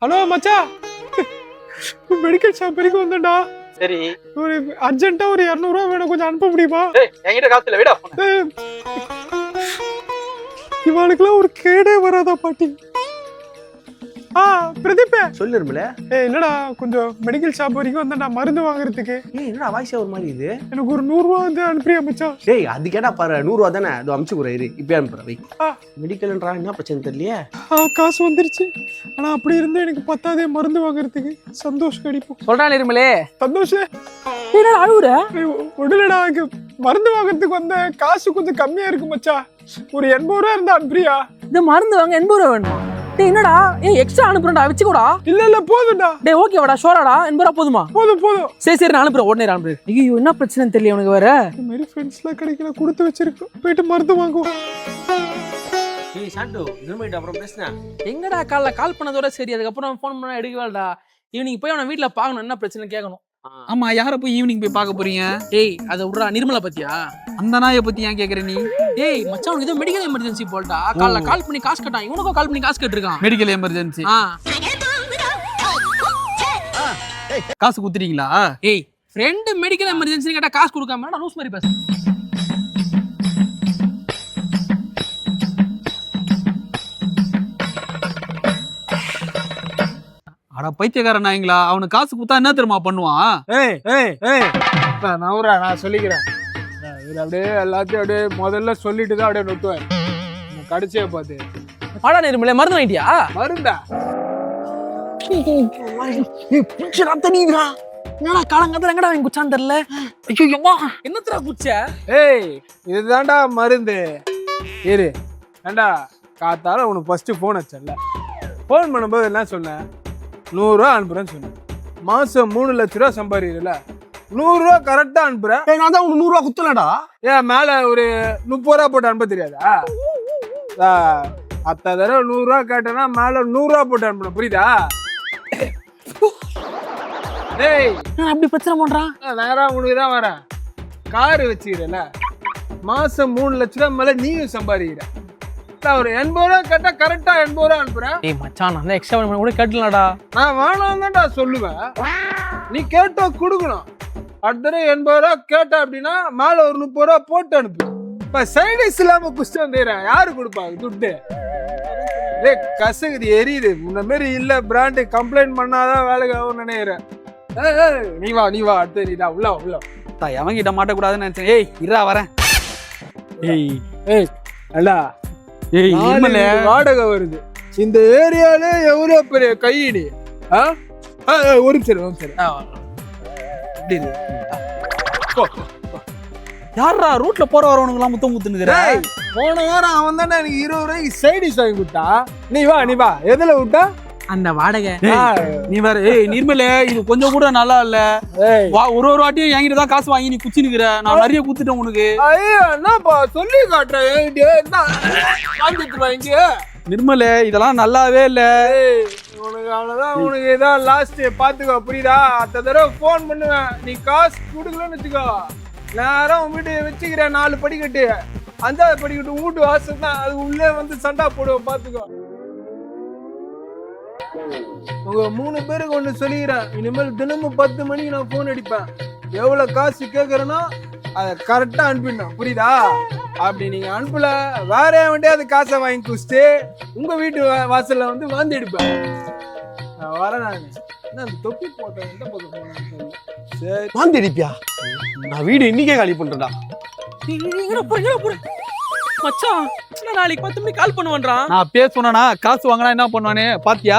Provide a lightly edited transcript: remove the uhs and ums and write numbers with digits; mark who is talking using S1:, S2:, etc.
S1: Hello மச்சா, medical shop வரைக்கும் வந்தேன்டா.
S2: சரி,
S1: ஒரு அர்ஜென்ட்டா ஒரு 200 ரூபா வேணும், கொஞ்சம் அனுப்ப முடியுமா?
S2: என்கிட்ட காசு இல்ல, விடா.
S1: இவனுக்குலாம் ஒரு கேடே வராதா பாட்டி? பிரதீப்
S3: சொல்லிருமல.
S1: இல்லடா, கொஞ்சம் மெடிக்கல் ஷாப் வரைக்கும் வந்தேன்டா மருந்து வாங்குறதுக்கு.
S3: என்னடா வாய்ஸ் ஒரு மாதிரி இது?
S1: எனக்கு ஒரு 100 ரூபா வந்து அனுப்பியா மச்சான்?
S3: டேய் அது கேட்டா பாரு, 100 ரூபா தானே, அது அமுச்சு குற இரு, இப்பயே அனுப்புறேன். வை மெடிக்கல்ன்றா என்ன பிரச்சனை தெரியலையே.
S1: காசு வந்துருச்சு, ஆனா அப்படி இருந்தா எனக்கு பத்தாதே மருந்து வாங்குறதுக்கு. சந்தோஷ் கடிப்போம்
S4: சொல்றான் இருமலே.
S1: சந்தோஷ்
S4: அழுவுற
S1: உடலடா, மருந்து வாங்குறதுக்கு வந்த காசு கொஞ்சம் கம்மியா இருக்கு மச்சா. ஒரு 80 ரூபா இருந்தா அனுப்புறியா?
S4: இந்த மருந்து வாங்க 80 ரூபா வேணும். டேய் என்னடா, எக்ஸ்ட்ரா அனுப்புறேன்டா, வச்சுக்கூடா.
S1: இல்ல போதும்டா.
S4: டேய் ஓகேவாடா, ஷோராடா, 80 ரூபா போதுமா?
S1: போதும்.
S4: சரி நான் அனுப்புறேன், உடனே அனுப்புறேன். ஐயோ என்ன பிரச்சனைன்னு தெரியல உனக்கு வேற.
S1: இந்த மாதிரி ஃப்ரெண்ட்ஸ்லாம் கிடைக்கல, கொடுத்து வச்சிருக்கோம், போயிட்டு மருந்து வாங்குவோம்.
S3: ஏய் சாண்டு, திரும்பிட்டு அப்புறம் பேசுனேன்.
S4: எங்கடா கால் பண்ணதோட சரி, அதுக்கப்புறம் ஃபோன் பண்ணா எடுக்கவேடா. ஈவினிங் போய் அவனை வீட்டுல பாக்கணும், என்ன பிரச்சனை கேட்கணும்.
S5: ஆமா, யார போய் ஈவினிங் போய் பார்க்க போறீங்க?
S4: டேய் அதை விட்றா, நிர்மலா பத்தியா?
S5: அந்த நாயை பத்தி ஏன் கேக்குற நீ?
S4: டேய் மச்சான், உனக்கு ஏதோ மெடிக்கல் எமர்ஜென்சி போல்டா. கால் பண்ணி காசு கட்டான், இவனுக்கும் கால் பண்ணி காசு கட்டிருக்கான்.
S5: Medical emergency. காசு குத்துறீங்களா?
S4: ஏய் ஃப்ரெண்ட் மெடிக்கல் எமர்ஜென்சி கேட்டா காசு கொடுக்காம நான் லூஸ் மாதிரி பேசுறேன்.
S5: அட பைத்தியக்கார நாய்ங்களா, அவனுக்கு காசு குத்தா என்ன தெரியுமா பண்ணுவான்?
S1: நான் சொல்லிக்கிறேன். அப்படியே எல்லாத்தையும் அப்படியே முதல்ல சொல்லிட்டு தான் அப்படியே நொட்டுவேன். கடைசியா பார்த்து
S4: பாடா நிர்மலே, மருந்து வாங்கிட்டியா?
S1: மருந்தா?
S4: என்னடா காலங்கத்துல எங்கடா வாங்கி குச்சான்னு தெரியல. ஐயோ என்னத்தடா குச்ச?
S1: இதுதான்டா மருந்து. இரு ஏண்டா, காத்தால உனக்கு ஃபர்ஸ்ட் போன் வச்சல, போன் பண்ணும்போது என்ன சொன்னேன்? 100 ரூபா அனுப்புறேன்னு சொன்னேன். மாசம் 3 லட்ச ரூபா சம்பாதிக்கல, 100 ரூபா கரெக்டா அனுப்புறேன்.
S3: நான் தான் உனக்கு 100 ரூபா குத்தலடா.
S1: ஏன் மேல ஒரு 30 ரூபா போட்டு அனுப்ப தெரியாதா? அத்த தடவை 100 ரூபா கேட்டேன்னா மேல 100 ரூபா போட்டு அனுப்பணும், புரியுதா? டேய்
S4: அப்படி பிரச்சனை பண்றான்.
S1: நேரா உனக்கு தான் வரேன். காரு வச்சுக்கிறல, மாசம் 3 லட்ச ரூபா மேல நீயும் சம்பாதிக்கிற. ஒரு 80 ரூபா கேட்டா கரெக்டா 80 ரூபா அனுப்புறேன்.
S4: ஏய் மச்சான், நான் எக்ஸ்ட்ரா கூட கேட்டலடா.
S1: நான் வேணாம் தான்டா சொல்லுவேன், நீ கேட்டா கொடுக்கணும். அடுத்த தடவை 80 ரூபா கேட்டா அப்படின்னா மேல ஒரு 30 ரூபா போட்டு அனுப்பு. இப்ப சைடிஸ் இல்லாம குஸ்ட் வந்துடுறேன், யாரு கொடுப்பாங்க துட்டு? கசகுதி எரியுது. முன்ன மாரி இல்ல, பிராண்டு கம்ப்ளைண்ட் பண்ணாதான் வேலைக்கு ஆகும் நினைக்கிறேன். நீ வா அடுத்த நீ தான் உள்ள.
S5: எவங்கிட்ட மாட்டக்கூடாதுன்னு நினைச்சேன். ஏய் இரா வரேன்.
S1: ஏய் அல்லா,
S5: ஏய் இருமலே,
S1: வாடகை வருது இந்த ஏரியால. எவ்வளவு பெரிய கையடி. ஒரு நிமிஷம் சரி.
S4: எப்படி இருக்கு? யாரா ரூட்ல போற வரவனுக்கு எல்லாம் முத்தம் முத்துனுக்குற?
S1: போன வாரம் அவன் தானே எனக்கு 20 ரூபாய்க்கு சைடிஸ் வாங்கி கொடுத்தா. நீ வா எதுல விட்டா?
S4: அந்த வாடகை.
S5: நீ வேற. ஏய் நிர்மலே, இது கொஞ்சம் கூட நல்லா இல்ல. வா, ஒரு வாட்டியும் என்கிட்ட தான் காசு வாங்கி நீ குச்சி நிக்கிற. நான் நிறைய குத்துட்டேன் உனக்கு.
S1: ஐயோ என்னப்பா சொல்லி காட்டுறேன்.
S5: நிர்மலே, இதெல்லாம் நல்லாவே இல்ல.
S1: உனக்கு அவ்வளவுதான், உனக்கு இதான் லாஸ்ட். பாத்துக்கோ, புரியுதா? அடுத்த தடவை போன் பண்ணுவேன், நீ காசு கொடுக்கலன்னு வச்சுக்கோ, நேரம் உன் வீட்டு வச்சுக்கிறேன். 4 படிக்கட்டு, 5வது படிக்கட்டு வீட்டு வாசல் தான், அது உள்ளே வந்து சண்டா போடுவோம், பாத்துக்கோ. உங்க 3 பேருக்கு ஒண்ணு சொல்லிக்கிறேன், இனிமேல் தினமும் 10 மணிக்கு நான் போன் அடிப்பேன். எவ்வளவு காசு கேட்கறேனோ அதை கரெக்டா அனுப்பிடணும், புரியுதா? அப்படி நீங்க அனுப்பல, வேற வண்டியாவது காசை வாங்கி குடிச்சிட்டு உங்க வீட்டு வாசல்ல வந்து வாந்தி எடுப்பேன். நான் வரேன். நான் தொப்பி போட்டேன், எந்த பக்கம் போனேன்? சரி,
S3: வாந்தி அடிப்பியா? நான் வீடு இன்னைக்கே காலி பண்றேன்டா.
S4: மச்சான் நாளைக்கு 10 மணிக்கு கால் பண்ணுவான்றான்.
S5: நான் பேச சொன்னா காசு வாங்கினா என்ன பண்ணுவானே பாத்தியா?